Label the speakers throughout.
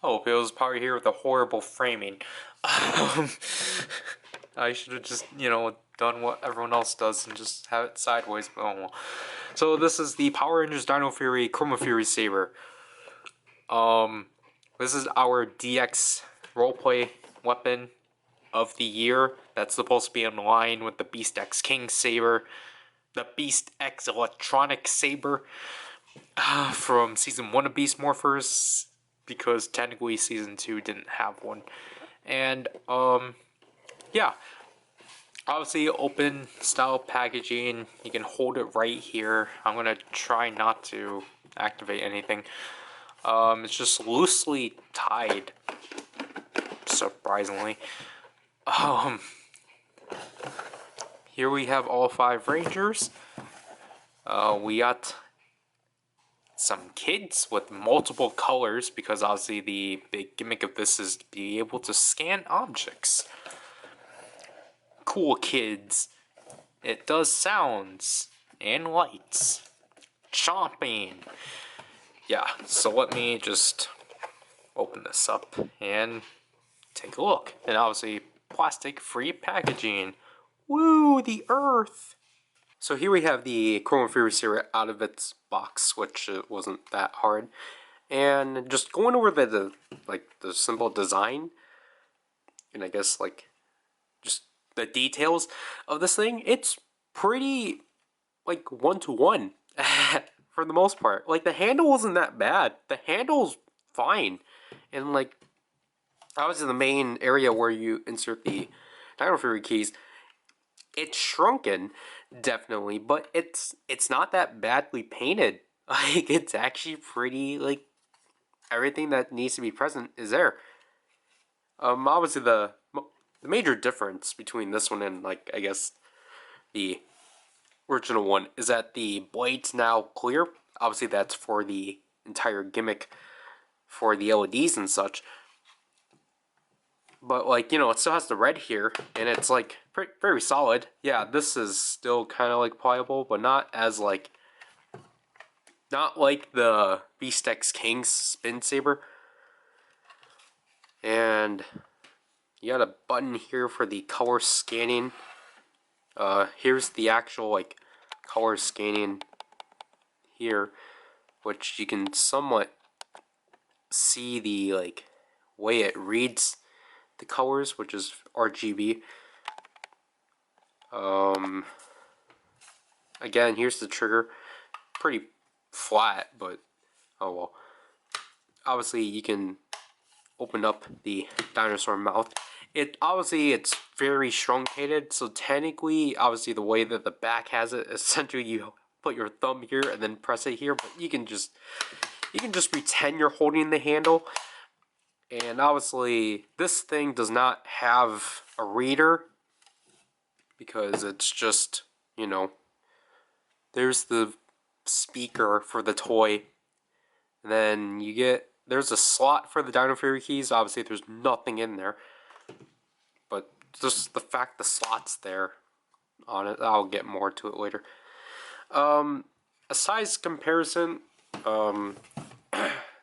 Speaker 1: Oh, Bill's probably here with a horrible framing. Um, I should have just, done what everyone else does and just have it sideways, but oh well. So this is the Power Rangers Dino Fury Chromafury Saber. This is our DX roleplay weapon of the year. That's supposed to be in line with the Beast X King Saber, the Beast X Electronic Saber from Season 1 of Beast Morphers, because technically Season 2 didn't have one. And, yeah. Obviously, open style packaging. You can hold it right here. I'm going to try not to activate anything. It's just loosely tied, surprisingly. Here we have all 5 Rangers. We got some kids with multiple colors, because obviously the big gimmick of this is to be able to scan objects. Cool kids. It does sounds and lights. Chomping. Yeah, so let me just open this up and take a look. And obviously, plastic-free packaging. Woo, the Earth! So here we have the Chromafury Saber out of its box, which wasn't that hard. And just going over the simple design, and I guess just the details of this thing, it's pretty one-to-one for the most part. Like, the handle wasn't that bad. The handle's fine. And obviously the main area where you insert the Dino Fury keys, it's shrunken, definitely, but it's not that badly painted. Like, it's actually pretty, everything that needs to be present is there. Obviously the major difference between this one and, I guess, the original one is that the blade's now clear. Obviously that's for the entire gimmick for the LEDs and such. But, it still has the red here, and it's, very solid. Yeah, this is still kind of, pliable, but not as, not like the Beast X King's Spin Saber. And you got a button here for the color scanning. Here's the actual, color scanning here, which you can somewhat see the, way it reads the colors, which is RGB. Again, here's the trigger. Pretty flat, but oh well. Obviously, you can open up the dinosaur mouth. It's very truncated, so technically, obviously, the way that the back has it, essentially you put your thumb here and then press it here, but you can just pretend you're holding the handle. And obviously, this thing does not have a reader, because it's just, there's the speaker for the toy. And then there's a slot for the Dino Fury keys. Obviously, there's nothing in there. But just the fact the slot's there on it, I'll get more to it later. A size comparison,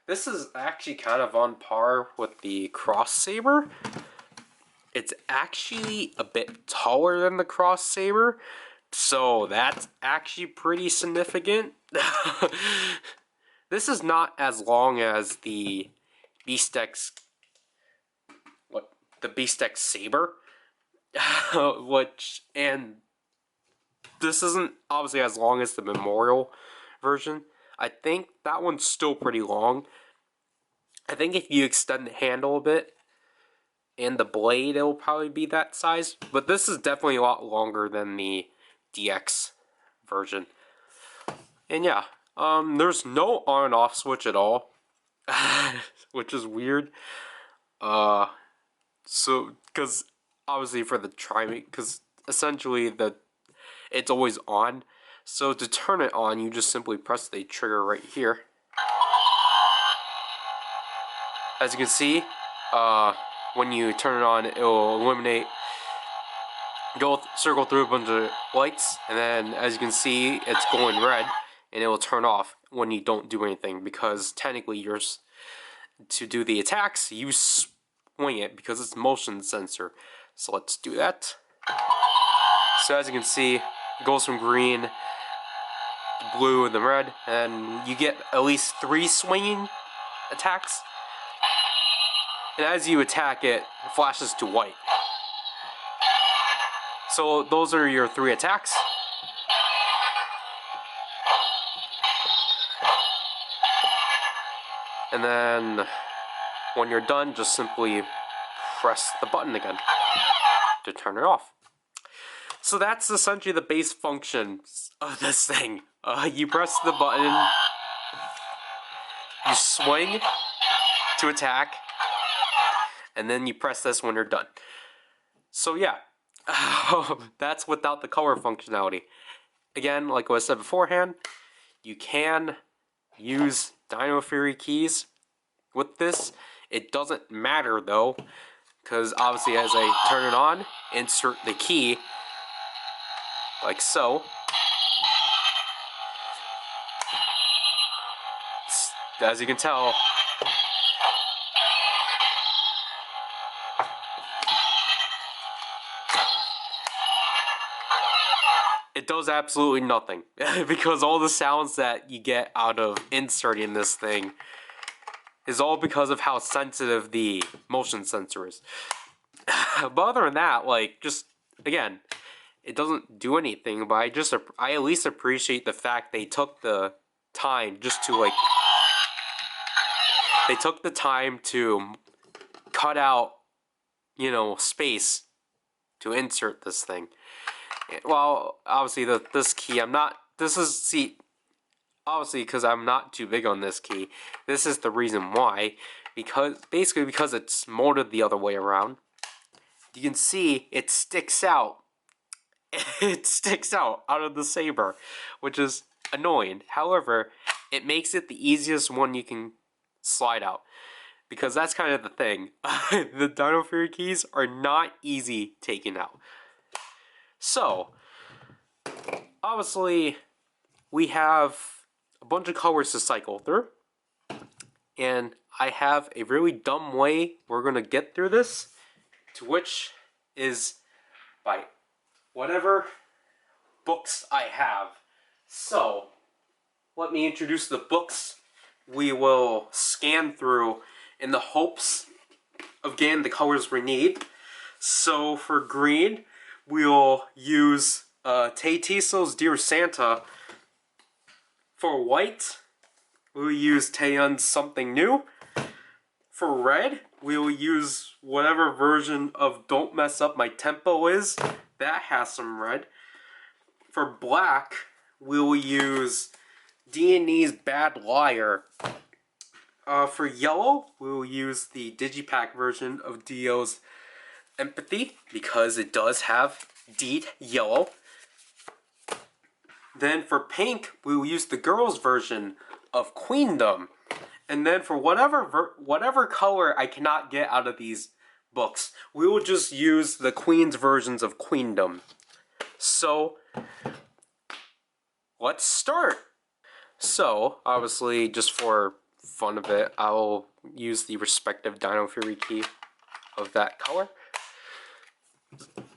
Speaker 1: this is actually kind of on par with the Cross Saber. It's actually a bit taller than the Cross Saber, so that's actually pretty significant. This is not as long as the Beast X Saber, and this isn't obviously as long as the Memorial version. I think that one's still pretty long. I think if you extend the handle a bit and the blade, it will probably be that size. But this is definitely a lot longer than the DX version. And yeah, there's no on and off switch at all, which is weird. So, because obviously for the timing, because essentially it's always on. So to turn it on, you just simply press the trigger right here. As you can see, when you turn it on, it will illuminate, circle through a bunch of lights, and then as you can see, it's going red, and it will turn off when you don't do anything, because technically
Speaker 2: to do the attacks, you swing it because it's motion sensor. So let's do that. So as you can see, it goes from green, the blue, and the red, and you get at least 3 swinging attacks. And as you attack it, it flashes to white. So those are your 3 attacks. And then when you're done, just simply press the button again to turn it off. So that's essentially the base function of this thing. You press the button, you swing to attack, and then you press this when you're done. So yeah, that's without the color functionality. Again, like what I said beforehand, you can use Dino Fury keys with this. It doesn't matter though, because obviously as I turn it on, insert the key, like so. As you can tell, it does absolutely nothing because all the sounds that you get out of inserting this thing is all because of how sensitive the motion sensor is. But other than that, like, just, again, it doesn't do anything, but I at least appreciate the fact they took the time just to, like, they took the time to cut out, you know, space to insert this thing. Well, obviously this key, obviously because I'm not too big on this key, this is the reason why, because it's molded the other way around. You can see it sticks out. It sticks out of the saber, which is annoying. However, it makes it the easiest one you can slide out, because that's kind of the thing. The Dino Fury keys are not easy taking out. So, obviously, we have a bunch of colors to cycle through, and I have a really dumb way we're going to get through this, to which is by whatever books I have. So, let me introduce the books we will scan through in the hopes of getting the colors we need. So, for green, we'll use Tay Tiso's Dear Santa. For white, we'll use Taeyun's Something New. For red, we'll use whatever version of Don't Mess Up My Tempo is. That has some red. For black, we'll use D&E's Bad Liar. For yellow, we'll use the Digipack version of Dio's Empathy, because it does have Deed Yellow. Then for pink, we'll use the girls' version of Queendom. And then for whatever color I cannot get out of these books, we will just use the Queen's versions of Queendom. So, let's start! So, obviously, just for fun of it, I'll use the respective Dino Fury key of that color.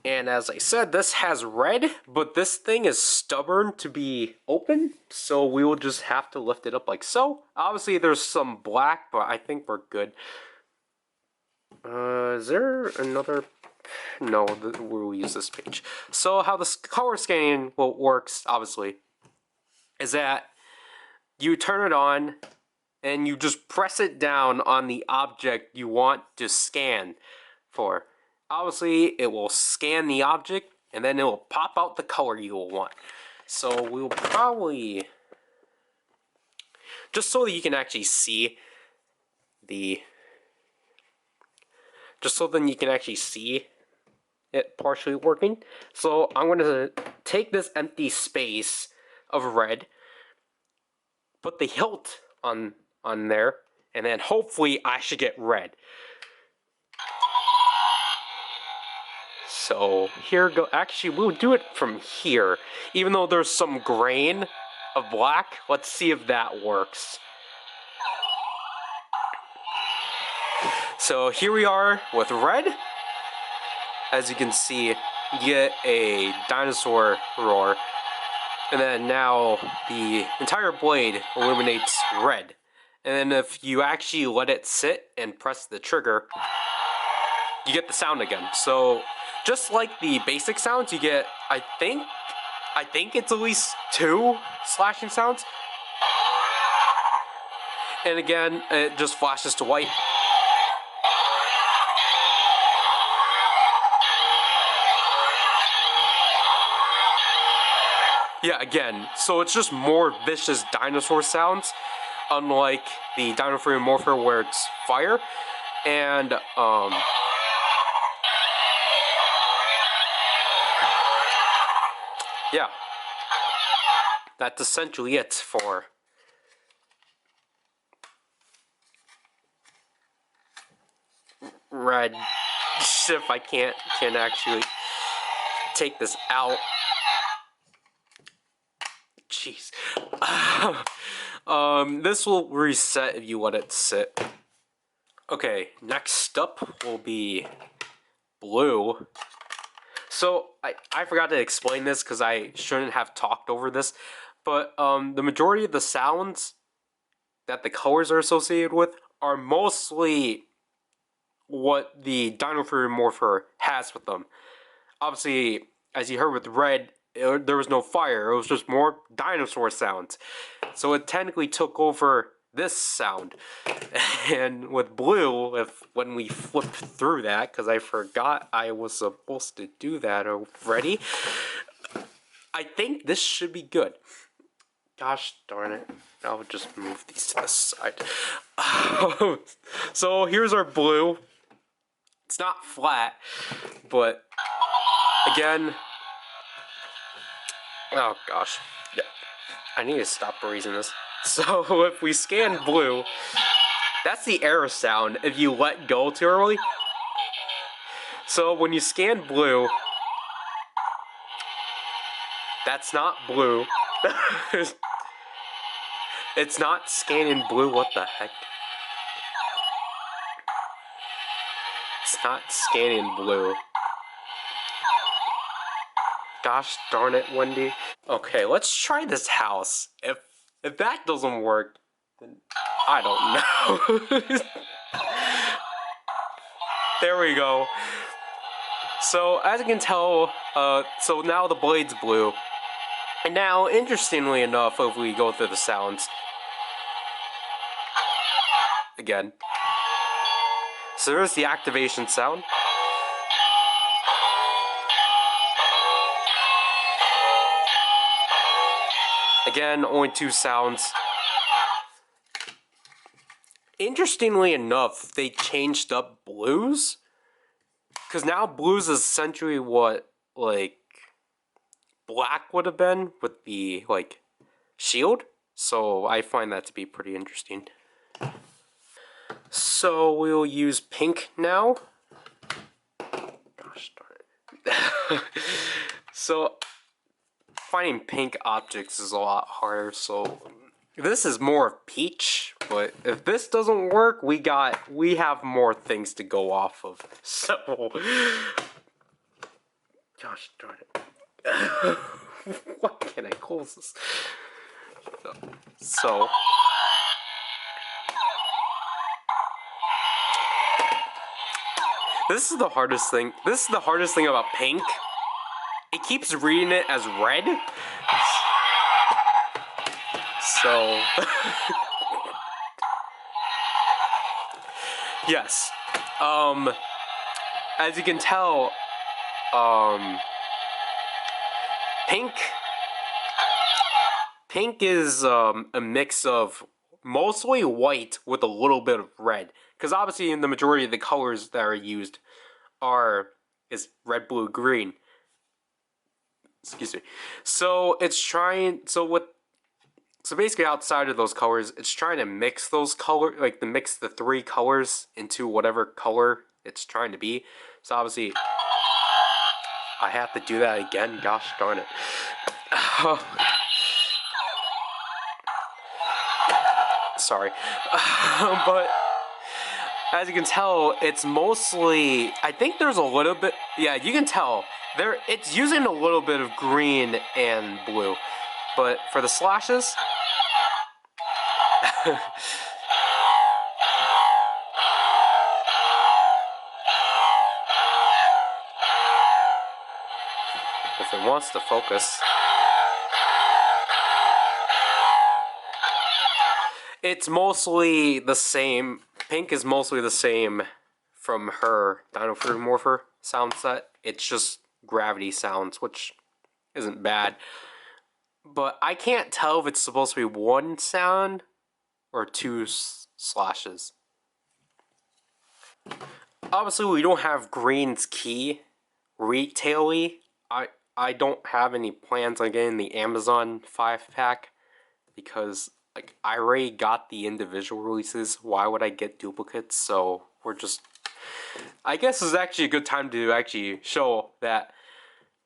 Speaker 2: And as I said, this has red, but this thing is stubborn to be open, so we will just have to lift it up like so. Obviously, there's some black, but I think we're good. Is there another? No, we'll use this page. So how this color scanning works, obviously, is that you turn it on, and you just press it down on the object you want to scan for. Obviously, it will scan the object, and then it will pop out the color you will want. So we'll probably, just so that you can actually see it partially working. So I'm going to take this empty space of red, put the hilt on there, and then hopefully I should get red. So here go. Actually, we'll do it from here. Even though there's some grain of black, let's see if that works. So here we are with red. As you can see, you get a dinosaur roar. And then now the entire blade illuminates red. And then if you actually let it sit and press the trigger, you get the sound again. So just like the basic sounds, you get, I think it's at least 2 slashing sounds. And again, it just flashes to white. Yeah, again, so it's just more vicious dinosaur sounds, unlike the Dino Fury Morpher where it's fire. And, yeah. That's essentially it for red. If I can actually take this out. Jeez. This will reset if you let it sit. Okay, next up will be blue. So, I forgot to explain this because I shouldn't have talked over this, but the majority of the sounds that the colors are associated with are mostly what the Dino Fury Morpher has with them. Obviously, as you heard with red, there was no fire, it was just more dinosaur sounds. So it technically took over this sound. And with blue, when we flipped through that, because I forgot I was supposed to do that already, I think this should be good. Gosh darn it. I'll just move these to the side. So here's our blue. It's not flat, but again, oh gosh, yeah, I need to stop erasing this. So if we scan blue, that's the error sound if you let go too early. So when you scan blue, that's not blue. It's not scanning blue, what the heck? It's not scanning blue. Gosh darn it, Wendy. Okay, let's try this house. If that doesn't work, then I don't know. There we go. So as you can tell, so now the blade's blue. And now, interestingly enough, if we go through the sounds again. So there's the activation sound. Again, only 2 sounds. Interestingly enough, they changed up blues. Because now blues is essentially what, like, black would have been with the, like, shield. So I find that to be pretty interesting. So we'll use pink now. Gosh darn it. So finding pink objects is a lot harder, so this is more of peach, but if this doesn't work, we have more things to go off of. So gosh darn it. What can I close this? So this is the hardest thing. This is the hardest thing about pink. It keeps reading it as red. So yes. As you can tell, pink is a mix of mostly white with a little bit of red. Because obviously in the majority of the colors that are used is red, blue, green. Excuse me. So it's trying, so basically outside of those colors, it's trying to mix those colors, like mix the 3 colors into whatever color it's trying to be. So obviously, I have to do that again, gosh darn it. Sorry. But As you can tell, it's mostly, I think there's a little bit, yeah, you can tell, it's using a little bit of green and blue. But for the slashes, if it wants to focus, it's mostly the same. Pink is mostly the same from her Dino Fury Morpher sound set. It's just gravity sounds, which isn't bad. But I can't tell if it's supposed to be one sound or two slashes. Obviously, we don't have Green's key retail-y. I don't have any plans on getting the Amazon 5-pack because like I already got the individual releases. Why would I get duplicates? So we're just, I guess this is actually a good time to actually show that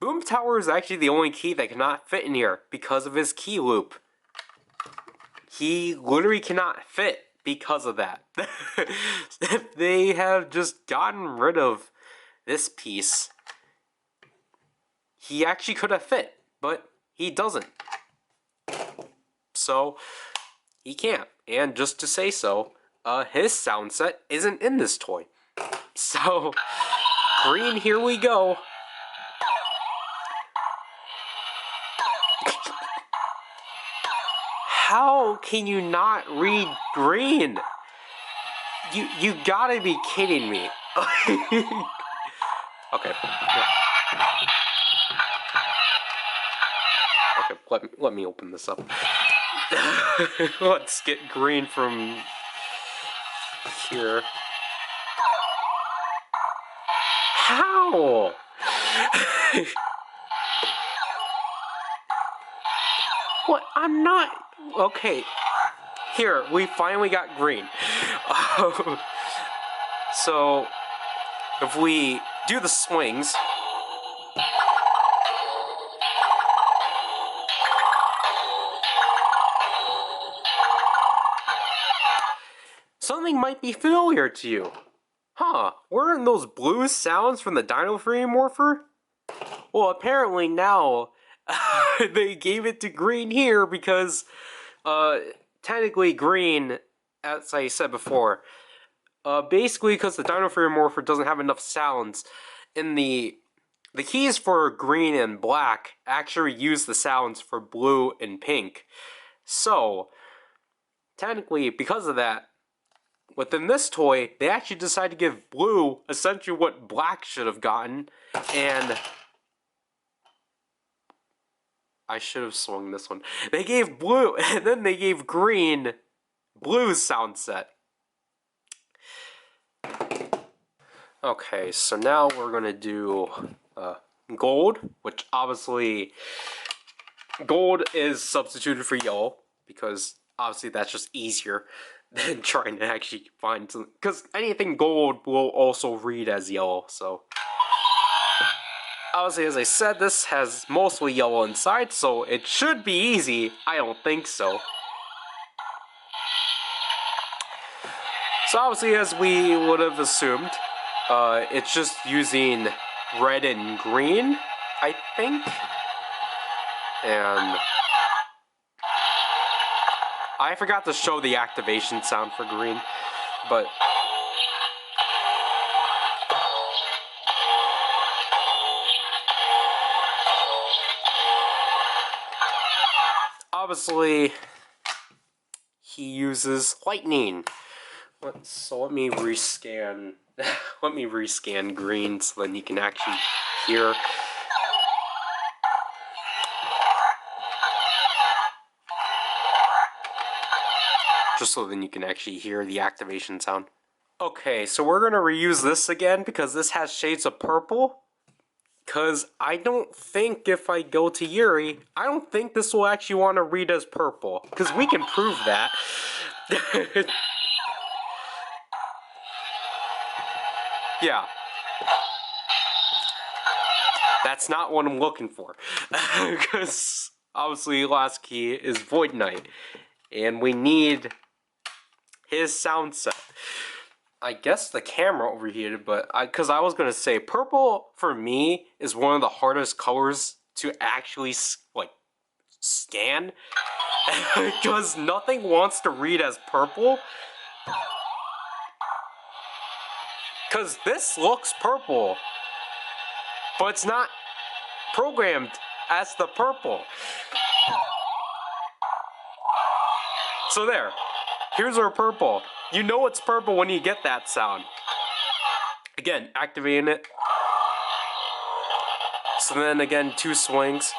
Speaker 2: Boom Tower is actually the only key that cannot fit in here because of his key loop. He literally cannot fit because of that. If they have just gotten rid of this piece, he actually could have fit, but he doesn't. So, he can't. And just to say so, his sound set isn't in this toy. So, Green, here we go. How can you not read Green? You gotta be kidding me. Okay. Okay, let me open this up. Let's get Green from here. How? What? I'm not... Okay. Here, we finally got Green. So, if we do the swings... Something might be familiar to you. Huh, weren't those blue sounds from the Dino Fury Morpher? Well, apparently now they gave it to Green here because technically Green, as I said before, basically because the Dino Fury Morpher doesn't have enough sounds, in the keys for Green and Black actually use the sounds for Blue and Pink. So, technically, because of that, within this toy, they actually decided to give Blue essentially what Black should have gotten, and I should have swung this one. They gave Blue, and then they gave Green Blue's sound set. Okay, so now we're gonna do gold, which obviously gold is substituted for yellow because obviously that's just easier than trying to actually find some, because anything gold will also read as yellow. So obviously, as I said, this has mostly yellow inside, so it should be easy. I don't think so. So obviously, as we would have assumed, it's just using red and green, I think. And I forgot to show the activation sound for green, but obviously he uses lightning. So let me rescan. Let me rescan green so then you can actually hear. Just so then you can actually hear the activation sound. Okay, so we're gonna reuse this again because this has shades of purple. Because I don't think if I go to Yuri, I don't think this will actually want to read as purple. Because we can prove that. Yeah. That's not what I'm looking for. Because obviously last key is Void Knight. And we need his sound set. I guess the camera overheated, but because I was gonna say purple for me is one of the hardest colors to actually like scan because nothing wants to read as purple. Because this looks purple, but it's not programmed as the purple. So there, here's our purple. You know it's purple when you get that sound. Again, activating it. So then again, 2 swings.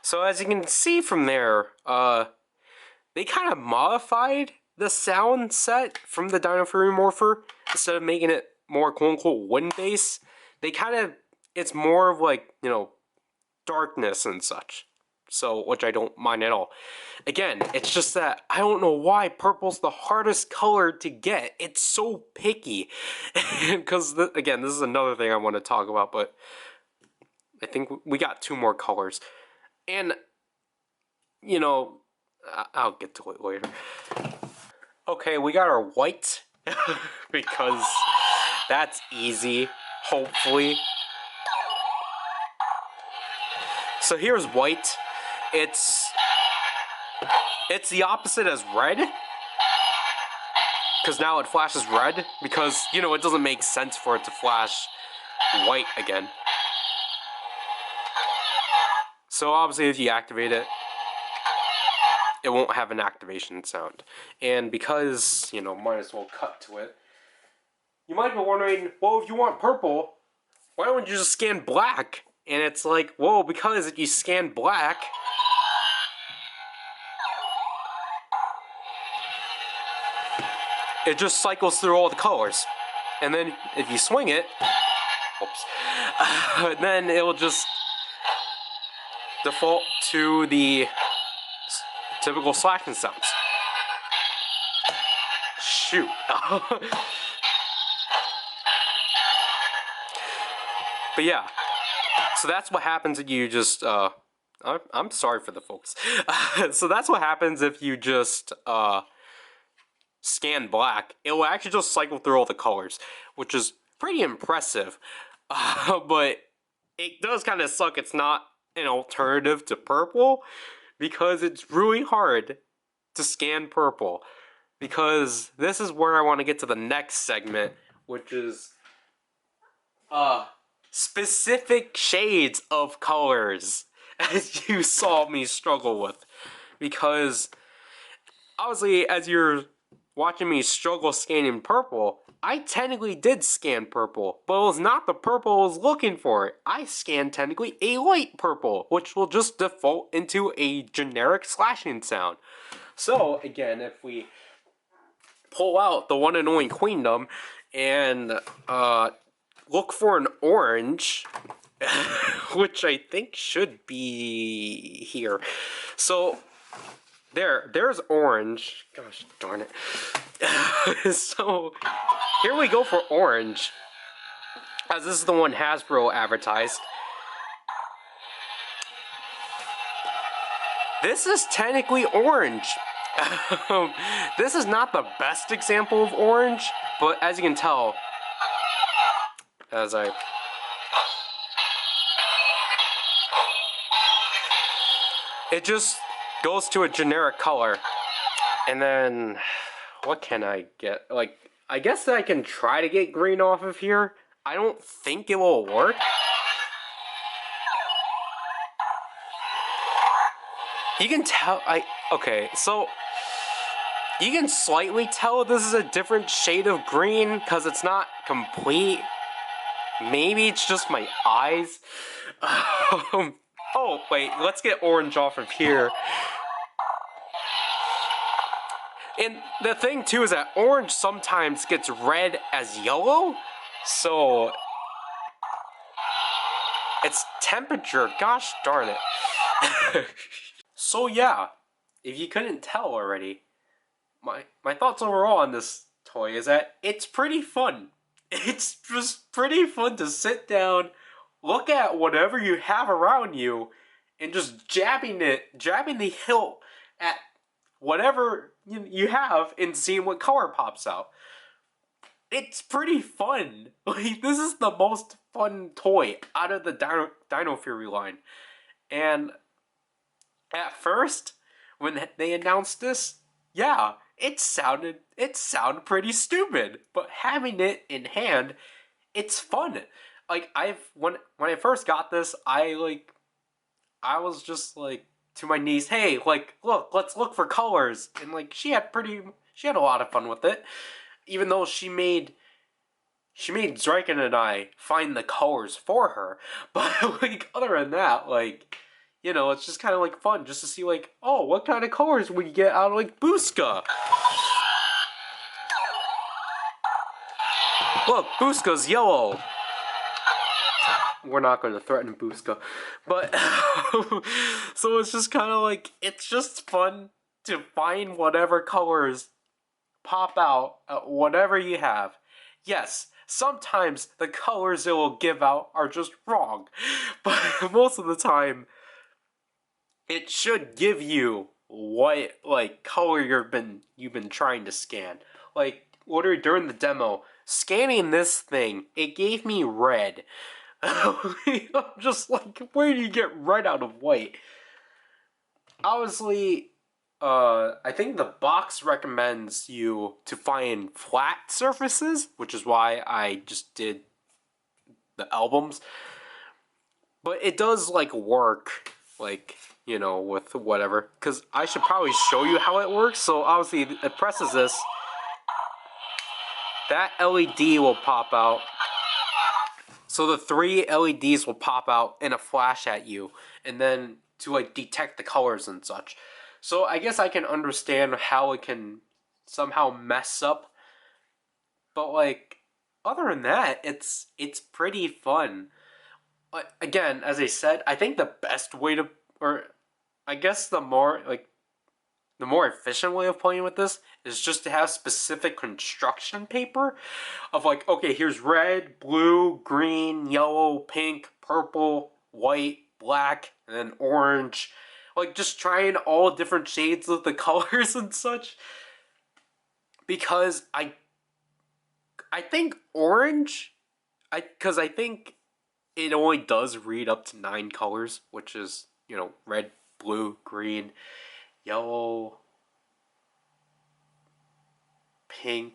Speaker 2: So as you can see from there, they kind of modified the sound set from the Dino Fury Morpher. Instead of making it more quote-unquote wind-based, they kind of, it's more of like, you know, darkness and such. So, which I don't mind at all. Again, it's just that I don't know why purple's the hardest color to get. It's so picky. Because, again, this is another thing I want to talk about, but I think we got 2 more colors. And, you know, I'll get to it later. Okay, we got our white, because that's easy, hopefully. So here's white. It's the opposite as red, because now it flashes red, because, you know, it doesn't make sense for it to flash white again. So obviously if you activate it, it won't have an activation sound. And because, you know, might as well cut to it, you might be wondering, well, if you want purple, why don't you just scan black? And it's like, whoa, because if you scan black, it just cycles through all the colors. And then if you swing it, whoops, then it will just default to the typical slashing sounds. Shoot. But yeah, so that's what happens if you just, I'm sorry for the folks. So that's what happens if you just, scan black. It will actually just cycle through all the colors, which is pretty impressive. But it does kind of suck it's not an alternative to purple, because it's really hard to scan purple. Because this is where I want to get to the next segment, which is, specific shades of colors, as you saw me struggle with. Because, obviously, as you're watching me struggle scanning purple, I technically did scan purple, but it was not the purple I was looking for. I scanned technically a light purple, which will just default into a generic slashing sound. So, again, if we pull out the one and only Queendom and, look for an orange, which I think should be here. So, there's orange. Gosh darn it. So, here we go for orange, as this is the one Hasbro advertised. This is technically orange. This is not the best example of orange, but as you can tell, it just goes to a generic color. And then, what can I get? Like, I guess that I can try to get green off of here. I don't think it will work. You can tell, okay, so you can slightly tell this is a different shade of green because it's not complete. Maybe it's just my eyes. Oh, wait, let's get orange off of here. And the thing too is that orange sometimes gets read as yellow, so it's temperature, gosh darn it. So yeah, if you couldn't tell already, my thoughts overall on this toy is that it's pretty fun. It's just pretty fun to sit down, look at whatever you have around you and just jabbing the hilt at whatever you have and seeing what color pops out. It's pretty fun. Like, this is the most fun toy out of the Dino Fury line. And at first, when they announced this, yeah, it sounded pretty stupid. But having it in hand, it's fun. Like, when I first got this, I was just like to my niece, hey, like, look, let's look for colors. And like she had a lot of fun with it. Even though she made Draken and I find the colors for her. But like other than that, like, you know, it's just kind of like fun just to see like, oh, what kind of colors we get out of like Booska. Look, Booska's yellow. We're not going to threaten Booska. But, so it's just kind of like, it's just fun to find whatever colors pop out, whatever you have. Yes, sometimes the colors it will give out are just wrong. But most of the time, it should give you what, like, color you've been trying to scan. Like, literally during the demo, scanning this thing, it gave me red. I'm just like, where do you get red out of white? Obviously, I think the box recommends you to find flat surfaces, which is why I just did the albums. But it does, like, work, like, you know, with whatever. Because I should probably show you how it works. So, obviously, it presses this. That LED will pop out. So the 3 LEDs will pop out in a flash at you, and then to like detect the colors and such. So I guess I can understand how it can somehow mess up, but like other than that, it's pretty fun. But again, as I said, I think the best way to, or I guess the more efficient way of playing with this is just to have specific construction paper of like, okay, here's red, blue, green, yellow, pink, purple, white, black, and then orange. Like, just trying all different shades of the colors and such. Because I think orange, because I think it only does read up to 9 colors, which is, you know, red, blue, green, yellow, pink,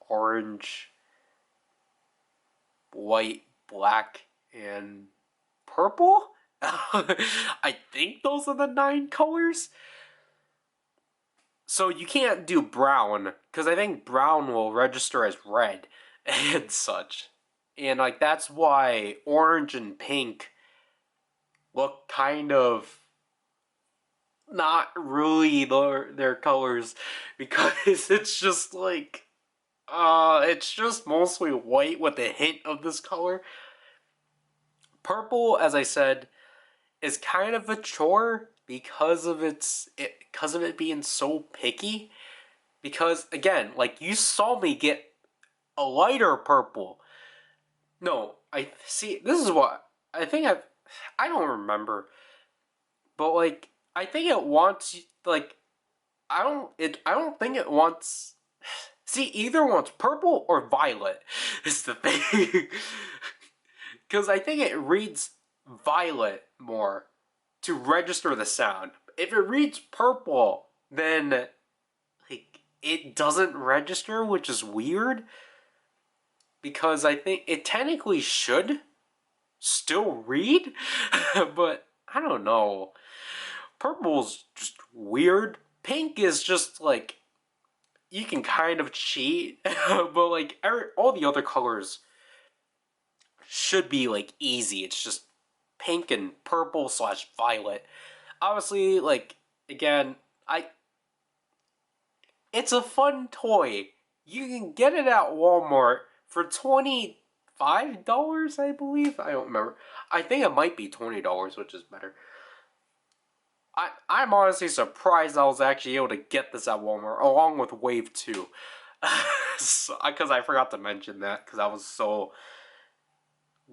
Speaker 2: orange, white, black, and purple? I think those are the 9 colors. So you can't do brown, because I think brown will register as red and such. And like that's why orange and pink look kind of not really their colors, because it's just like it's just mostly white with a hint of this color. Purple, as I said, is kind of a chore because of it being so picky. Because again, like you saw me get a lighter purple. No, I see. This is what I think. I don't remember, but like I think it wants like I don't think it wants. See, either wants purple or violet is the thing. Because I think it reads violet more to register the sound. If it reads purple, then like it doesn't register, which is weird. Because I think it technically should still read, but I don't know. Purple's just weird. Pink is just like you can kind of cheat, but like all the other colors should be like easy. It's just pink and purple / violet. Obviously, like again, it's a fun toy. You can get it at Walmart for $25, I believe. I don't remember. I think it might be $20, which is better. I'm honestly surprised I was actually able to get this at Walmart, along with Wave 2. Because I forgot to mention that, because I was so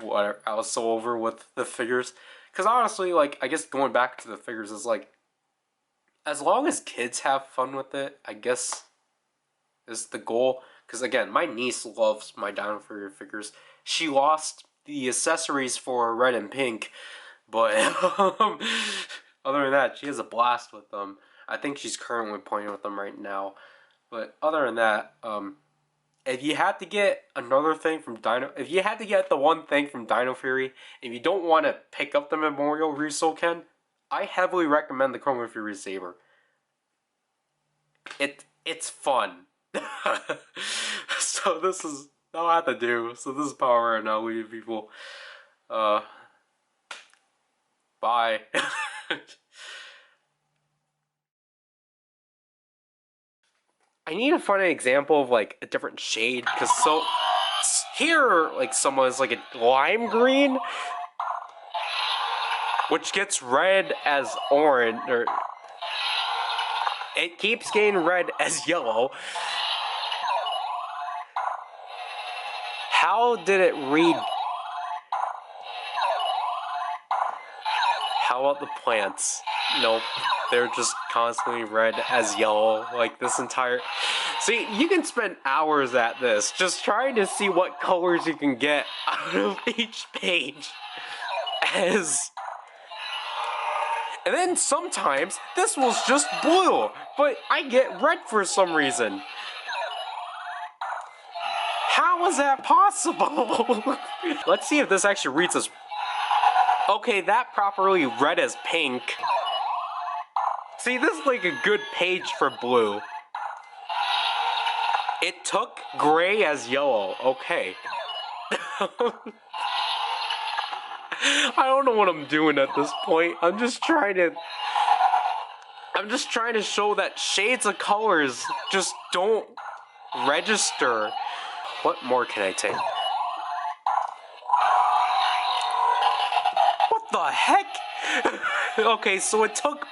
Speaker 2: what I was so over with the figures. Because honestly, like, I guess going back to the figures is like, as long as kids have fun with it, I guess is the goal. Because again, my niece loves my Dino Fury figures. She lost the accessories for red and pink, but other than that, she has a blast with them. I think she's currently playing with them right now. But other than that, if you had to get another thing from if you had to get the one thing from Dino Fury, if you don't want to pick up the Memorial Ryusoken, I heavily recommend the Chromafury Saber. It's fun. So this is all I have to do. So this is Power, and I'll leave people. Bye. I need to find an example of like a different shade, because so here like someone is like a lime green, which gets red as orange, or it keeps getting red as yellow. How did it read? How about the plants? Nope. They're just constantly red as yellow, like this entire... See, you can spend hours at this, just trying to see what colors you can get out of each page. And then sometimes, this was just blue, but I get red for some reason. How is that possible? Let's see if this actually reads as... Okay, that properly read as pink. See, this is like a good page for blue. It took gray as yellow. Okay. I don't know what I'm doing at this point. I'm just trying to show that shades of colors just don't register. What more can I take? What the heck? Okay, so it took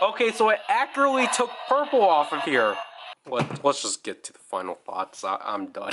Speaker 2: okay, so it accurately took purple off of here. Let's just get to the final thoughts. I'm done.